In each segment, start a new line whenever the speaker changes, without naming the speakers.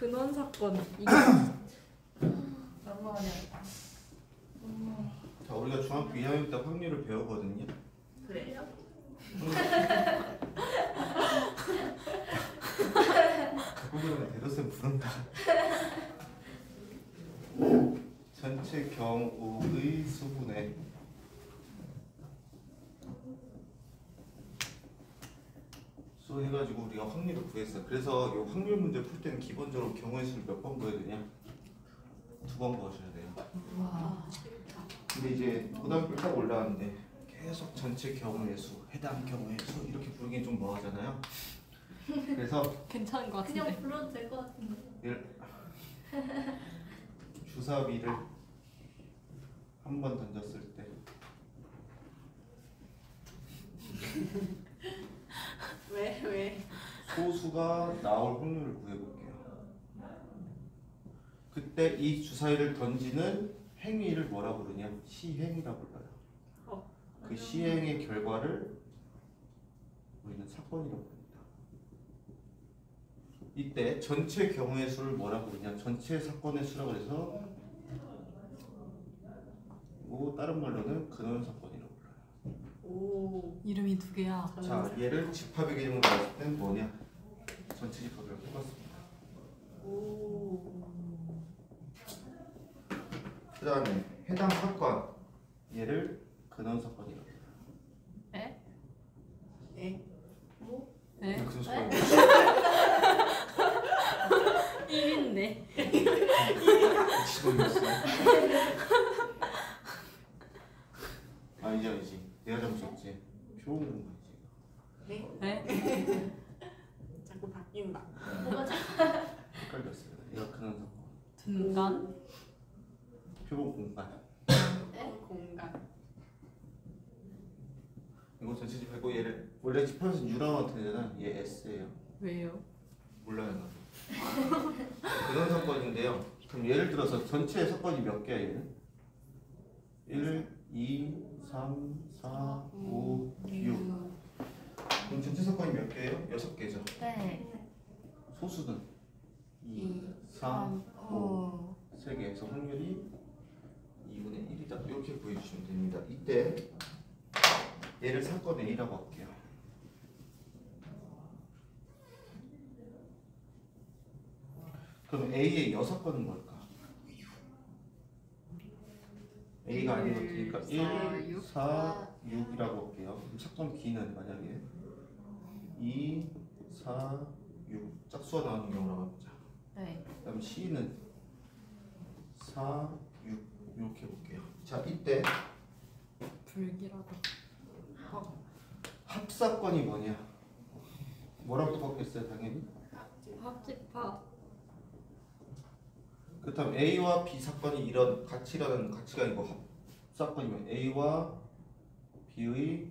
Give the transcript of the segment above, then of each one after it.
근원 사건 이게
너무 어렵다.
자, 우리가 중학교 2학년 때 확률을 배우거든요.
그래요?
자꾸 그러면 대도쌤 부른다. 전체 경우의 수분의 수 해가지고 우리가 확률을 구했어. 그래서 이 확률 문제 풀 때는 기본적으로 경우의 수를 몇 번 구해야 되냐? 2번 구하셔야 돼요.
와.
근데 이제 고등학교 딱 올라왔는데 계속 전체 경우의 수, 해당 경우의 수 이렇게 부르기엔 좀 뭐하잖아요. 그래서
괜찮은 것 같은데.
그냥 불러도 될 것 같은데.
주사위를 한 번 던졌을 때
왜?
소수가 나올 확률을 구해볼게요. 그때 이 주사위를 던지는 행위를 뭐라 부르냐? 시행이라 불러요. 그 시행의 결과를 우리는 사건이라고 부릅니다. 이때 전체 경우의 수를 뭐라 부르냐? 전체 사건의 수라고 해서 다른 말로는 근원 사건이라고 불러요.
오.
이름이 두 개야.
자, 얘를 집합의 개념으로 봤을 때는 뭐냐? 전체 집합을 해봤습니다.
오.
그 다음에 해당 사건 얘를 근원 사건이라고 해요.
에?
에? 뭐?
에?
무슨 소리야?
입인데.
미친놈이었어. 아 이제 알지. 내가 잘못했지. 표본 공간이지.
네?
에?
자꾸 바뀐다.
헷갈렸어요. 얘가 근원 사건.
등간?
표본 공간.
공간.
이거 전체 집합이고 얘를 원래 집합에서 U라고 되잖아. 얘 S예요.
왜요?
몰라요 나도. 근원 사건인데요. 그럼 예를 들어서 전체 사건이 몇 개야 얘는? 1, 2, 3, 4, 5, 6. 그럼 전체 사건이 몇 개예요? 6개죠.
네.
소수는 2, 3, 5. 3개에서 확률이 2분의 1이다. 이렇게 구해주시면 됩니다. 이때 얘를 사건 A라고 할게요. 그럼 A의 6건은 뭘까? A가 아닌 것 같으니까 1, 4, 6이라고 할게요. 그럼 사건 B는 만약에 2, 4, 6 짝수가 나오는 경우라고 해보자.
네.
그 다음 C는 4, 6 이렇게 해볼게요. 자, 이때
불길하다.
합사건이 뭐냐? 뭐랑 똑같겠어요? 당연히
합집합.
그렇다면 A와 B 사건이 이런 같이라는 가치가 아니고 합사건이면 A와 B의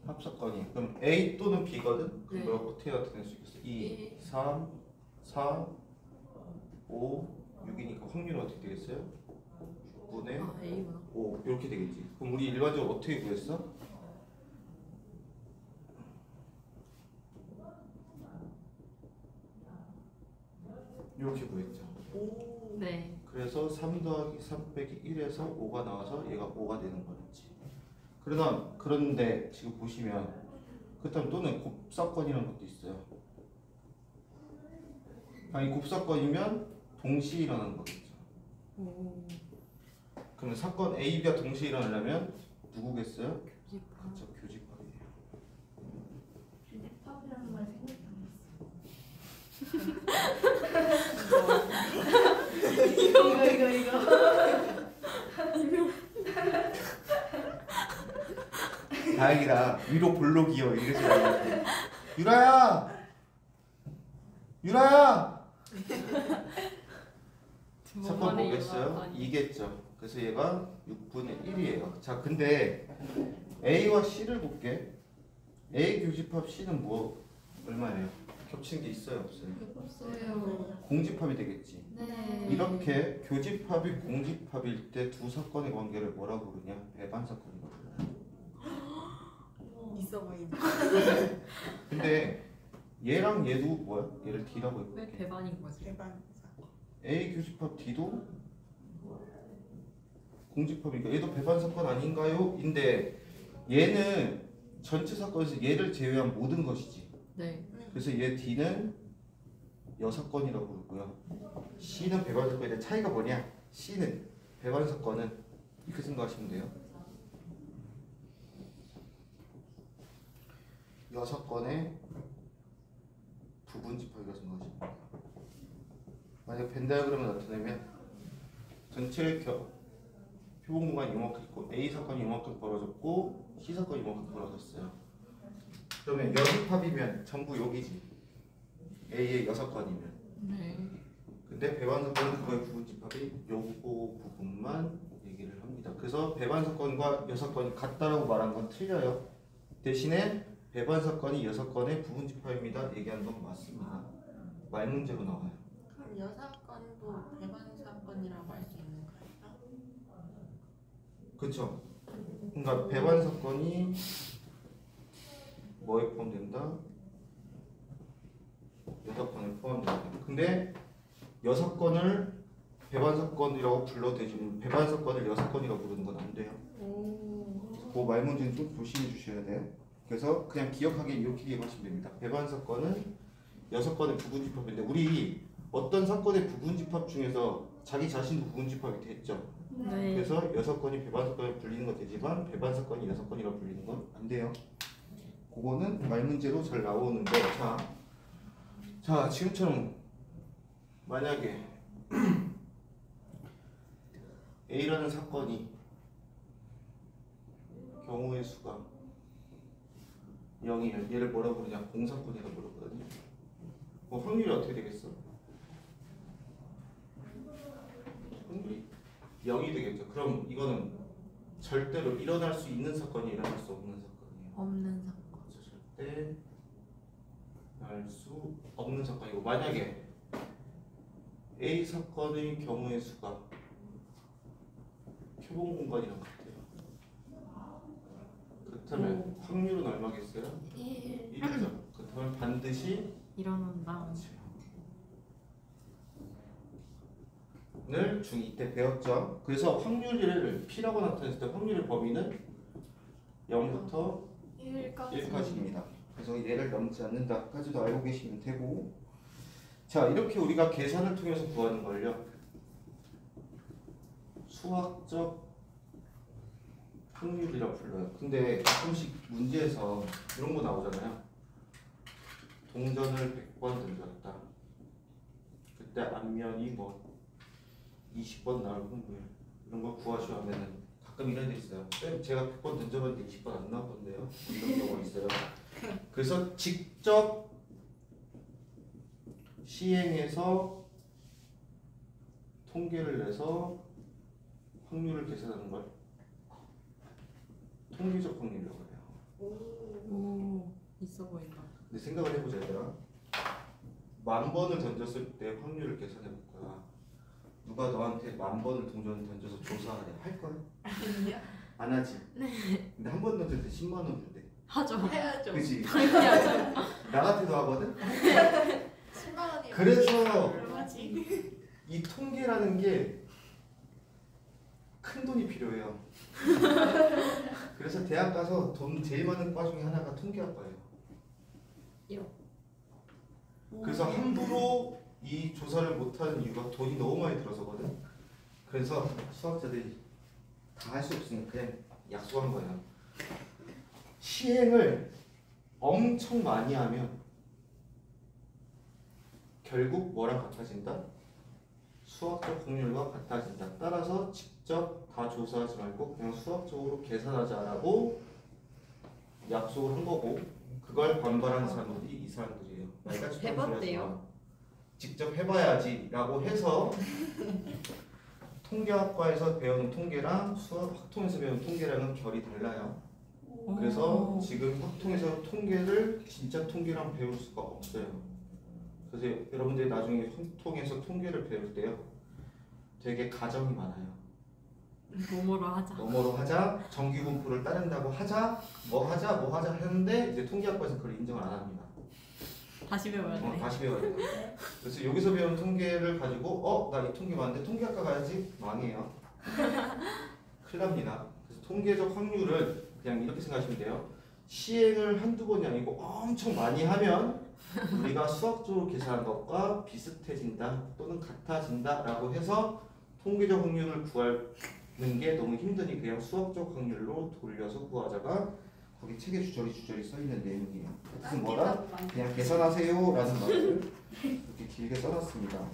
합사건이 그럼 A 또는 B거든? 그럼
네.
뭐라고 어떻게 나타낼 수 있겠어? 2, 3, 4, 5, 6이니까 확률은 어떻게 되겠어요? 6분의
아, A구나.
5 이렇게 되겠지. 그럼 우리 일반적으로 어떻게 구했어? 이렇게 구했죠.
오.
네.
그래서 3 더하기 3 빼기 1에서 5가 나와서 얘가 5가 되는 거였지. 그런데 지금 보시면 그렇다면 또는 곱사건이라는 것도 있어요. 아니 곱사건이면 동시에 일어나는 거겠죠.
오.
그러면 사건 A, B가 동시에 일어나려면 누구겠어요?
교집합.
그렇죠. 교집합이에요.
팝이라는 말 생각이 안 이거.
다행이다. 위로 볼로 기어 이래서 나왔는데. 유라야! 유라야!
두
사건
번만에
뭐겠어요?
일어나다니.
2겠죠. 그래서 얘가 6분의 1이에요. 자, 근데 A와 C를 볼게. A 교집합 C는 뭐 얼마예요? 겹치는 게 있어요, 없어요?
없어요.
공집합이 되겠지.
네.
이렇게 교집합이 공집합일 때 두 사건의 관계를 뭐라고 부르냐? 배반 사건이라고 불러요.
있어 보인다.
근데 얘랑 얘도 뭐야? 얘를 D라고
왜
해볼게.
배반인 거지?
대박.
A 교집합 D도 공집합이니까 얘도 배반 사건 아닌가요? 인데 얘는 전체 사건에서 얘를 제외한 모든 것이지.
네.
그래서 얘 D는 여사건이라고 부르고요. C는 배반 사건인데 차이가 뭐냐? C는 배반 사건은 이렇게 생각하시면 돼요. 여사건의 부분 집합이라고 생각하시면 돼요. 만약 벤 다이어그램을 나타내면 전체 표본 공간이 이만큼 있고 A 사건이 이만큼 벌어졌고 C 사건이 이만큼 벌어졌어요. 그러면 여집합이면 전부 여기지. A의 여사건이면.
네.
근데 배반 사건은 그거의 부분 집합이 요거 부분만 얘기를 합니다. 그래서 배반 사건과 여사건이 같다라고 말한 건 틀려요. 대신에 배반 사건이 여사건의 부분 집합입니다. 얘기하는 건 맞습니다. 말 문제로 나와요.
그럼 여사건도 배반 사건이라고 할 수 있는 거예요?
그쵸? 그러니까 배반 사건이 뭐에 포함된다? 여사건에 포함된다. 근데 여사건을 배반 사건이라고 불러도 되지만 배반 사건을 여사건이라고 부르는 건 안 돼요. 그 말 문제는 좀 조심해 주셔야 돼요. 그래서 그냥 기억하게 이렇게 기억하시면 됩니다. 배반 사건은 여사건의 부분 집합인데 우리 어떤 사건의 부분 집합 중에서 자기 자신도 부분 집합이 됐죠.
네.
그래서 여사건이 배반 사건을 불리는 건 되지만 배반 사건이 여사건이라고 불리는 건 안 돼요. 그거는 말 문제로 잘 나오는데 자 지금처럼 만약에 A라는 사건이 경우의 수가 0이면 얘를 뭐라고 부르냐? 공사건이라고 부르거든요. 확률이 어떻게 되겠어? 확률이 0이 되겠죠. 그럼 이거는 절대로 일어날 수 있는 사건이 일어날 수 없는 사건이에요.
없는 사건.
절대 날 수 없는 사건이고 만약에 A 사건의 경우의 수가 표본 공간이랑 같아요. 그렇다면 확률은 얼마겠어요? 1이죠. 그렇다면 반드시
일어난다.
를 중2 때 배웠죠. 그래서 확률을 P라고 나타냈을 때 확률의 범위는 0부터 1까지입니다. 그래서 얘를 넘지 않는다까지도 알고 계시면 되고 자 이렇게 우리가 계산을 통해서 구하는 걸요. 수학적 확률이라고 불러요. 근데 가끔씩 문제에서 이런 거 나오잖아요. 동전을 100번 던졌다. 그때 앞면이 뭐 20번 나올 확률 이런 걸 구하시오 하면은 가끔 이런 데 있어요. 쌤 제가 100번 던져봤는데 20번 안 나왔던데요. 이런 경우가 있어요. 그래서 직접 시행해서 통계를 내서 확률을 계산하는 걸 통계적 확률이라고 해요.
오, 있어 보인다.
근데 생각을 해보자 얘들아. 10,000번을 던졌을 때 확률을 계산해 볼 거야. 누가 너한테 10,000번을 동전을 던져서 조사하래? 할 거야?
아니요.
안 하지? 네. 근데 한 번 던질 때 10만 원 준대.
하죠.
해야죠.
그치?
해야죠.
나 같아도 하거든?
10만 원이
그래서
얼마지?
이 통계라는 게 큰 돈이 필요해요. 그래서 대학 가서 돈 제일 많은 과 중에 하나가 통계학과예요. 그래서 함부로 이 조사를 못하는 이유가 돈이 너무 많이 들어서거든. 그래서 수학자들이 다 할 수 없으니까 그냥 약속한 거예요. 시행을 엄청 많이 하면 결국 뭐랑 같아진다? 수학적 확률과 같아진다. 따라서 직접 다 조사하지 말고 그냥 수학적으로 계산하자라고 약속을 한 거고 그걸 반발하는 사람들이 이 사람들이에요.
해봤대요.
직접 해봐야지라고 해서 통계학과에서 배우는 통계랑 수학 확통에서 배우는 통계랑은 결이 달라요. 그래서 지금 확통에서 통계를 진짜 통계랑 배울 수가 없어요. 그래서 여러분들이 나중에 확통에서 통계를 배울 때요 되게 가정이 많아요.
뭐뭐로 하자.
뭐뭐로 하자, 정기분포를 따른다고 하자, 뭐 하자 하는데 이제 통계학과에서 그걸 인정을 안 합니다.
다시 배워야 돼.
다시 배워야 돼. 그래서 여기서 배운 통계를 가지고 나 이 통계 맞는데 통계학과 가야지 망해요. 큰일 납니다. 그래서 통계적 확률을 그냥 이렇게 생각하시면 돼요. 시행을 한두 번이 아니고 엄청 많이 하면 우리가 수학적으로 계산한 것과 비슷해진다 또는 같아진다 라고 해서 통계적 확률을 구하는 게 너무 힘드니 그냥 수학적 확률로 돌려서 구하자가 거기 책에 주저리 써있는 내용이에요. 무슨 뭐라? 그냥 계산하세요 라는 말을 이렇게 길게 써놨습니다.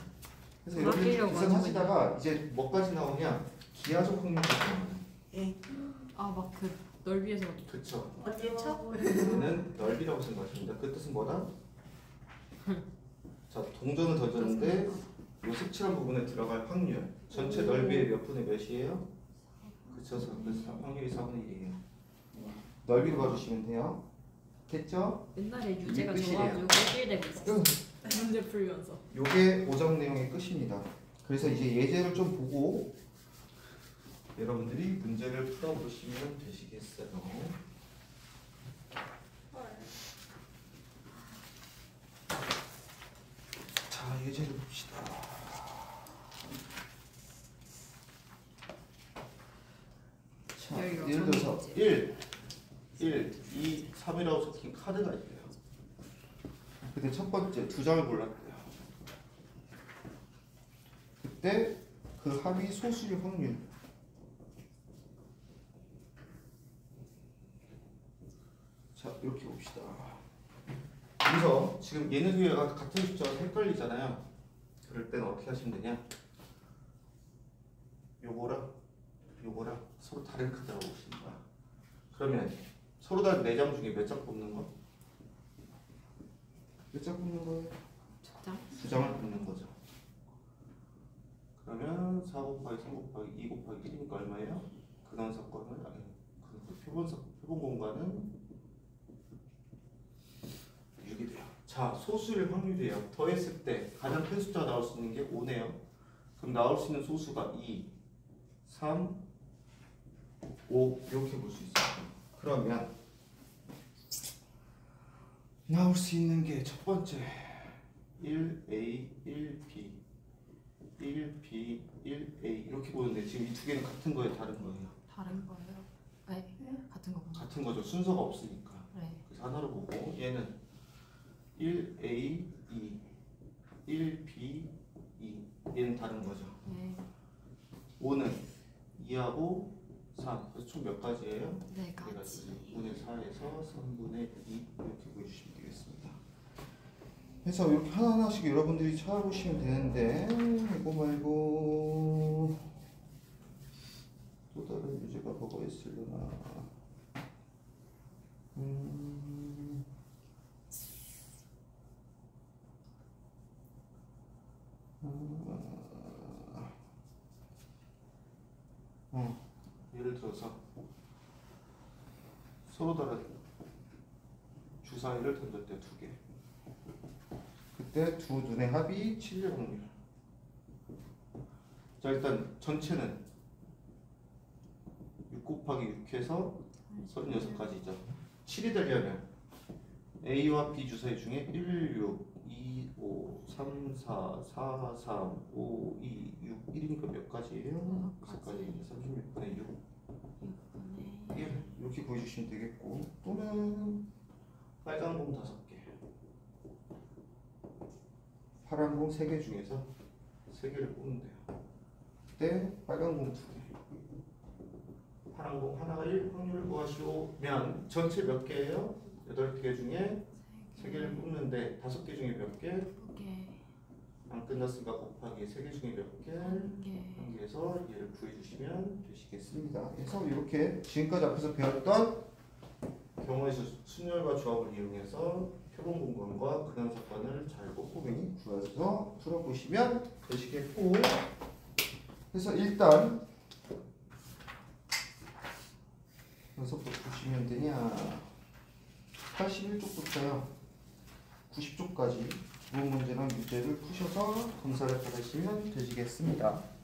그래서 여러분이 계산하시다가 이제 뭐까지 나오냐? 기하적 확률까지 나와요.
막 그 넓이에서.
그쵸.
어디죠?
얘는 넓이라고 생각하십니다. 그 뜻은 뭐다? 자, 동전을 던졌는데 요 색칠한 부분에 들어갈 확률 전체 넓이의 몇 분의 몇이에요? 그쵸? 그래서 확률이 4분의 1이에요. 넓이로 봐주시면 돼요. 됐죠?
옛날에 유재가
이게
좋아가지고 일되고 있었어. 문제 풀면서.
요게 오정 내용의 끝입니다. 그래서 이제 예제를 좀 보고 여러분들이 문제를 풀어보시면 되시겠어요. 자, 예제를 봅시다. 자, 예를 들어서 1, 2, 3이라고 적힌 카드가 있대요. 근데 첫 번째 두 장을 골랐대요. 그때 그 합이 소수일 확률. 자, 이렇게 봅시다. 그래서 지금 얘네 두 개가 같은 숫자가 헷갈리잖아요. 그럴 때는 어떻게 하시면 되냐? 요거랑 서로 다른 카드라고 보시는 거야. 그러면 서로 다른 4장 중에 몇 장 뽑는 거? 몇 장 뽑는 거예요? 두 장을 뽑는 거죠. 그러면 4 곱하기 3 곱하기 2 곱하기 1이니까 얼마예요? 근원사건을 표본 공간은 6이 돼요. 자, 소수일 확률이에요. 더했을 때 가장 큰 숫자가 나올 수 있는 게 5네요. 그럼 나올 수 있는 소수가 2, 3, 5 이렇게 볼 수 있어요. 그러면 나올 수 있는 게 첫 번째 1A, 1B, 1B, 1A 이렇게 보는데 지금 이 두 개는 같은 거예요, 다른 거예요?
다른 거예요? 네, 같은 거구나.
같은 거죠. 순서가 없으니까.
네.
그래서 하나로 보고 얘는 1A, 2, 1B, 2 얘는 다른 거죠.
네.
5는 2하고 3 그래서 총 몇 가지예요?
네 가지.
6분의 4에서 3분의 2 이렇게 보여주시면 되겠습니다. 그래서 이렇게 하나하나씩 여러분들이 찾아보시면 되는데 이거 말고 또 다른 유제가 뭐가 있으려나. 예를 들어서 서로 다른 주사위를 던졌대 두 개. 그때 두 눈의 합이 7일 확률. 자, 일단 전체는 6 곱하기 6해서 36가지죠. 7이 되려면 A와 B 주사위 중에 1, 6, 2, 5, 3, 4, 4, 3, 5, 2, 6, 1이니까 몇 가지예요? 6가지, 36분의 6. 1 이렇게 보여주시면 되겠고, 또는 빨간 공 5개, 파란 공 3개 중에서 3개를 뽑으면 돼요. 그때 빨간 공 2개, 파란 공 하나가 1 확률을 구하시오면 전체 몇 개예요? 8개 중에 3개를 뽑는데 5개 중에 몇 개?
2개.
안 끝났으니까 곱하기 3개 중에 몇 개? 1개. 해서 얘를 구해주시면 되시겠습니다. 그래서 이렇게 지금까지 앞에서 배웠던 경우의 순열과 조합을 이용해서 표본 공간과 근원 사건을 잘 꼼꼼히 구해서 풀어보시면 되시겠고, 그래서 일단 여기서부터 보시면 되냐. 81쪽부터요 90쪽까지 기본 문제랑 유제를 푸셔서 검사를 받으시면 되시겠습니다.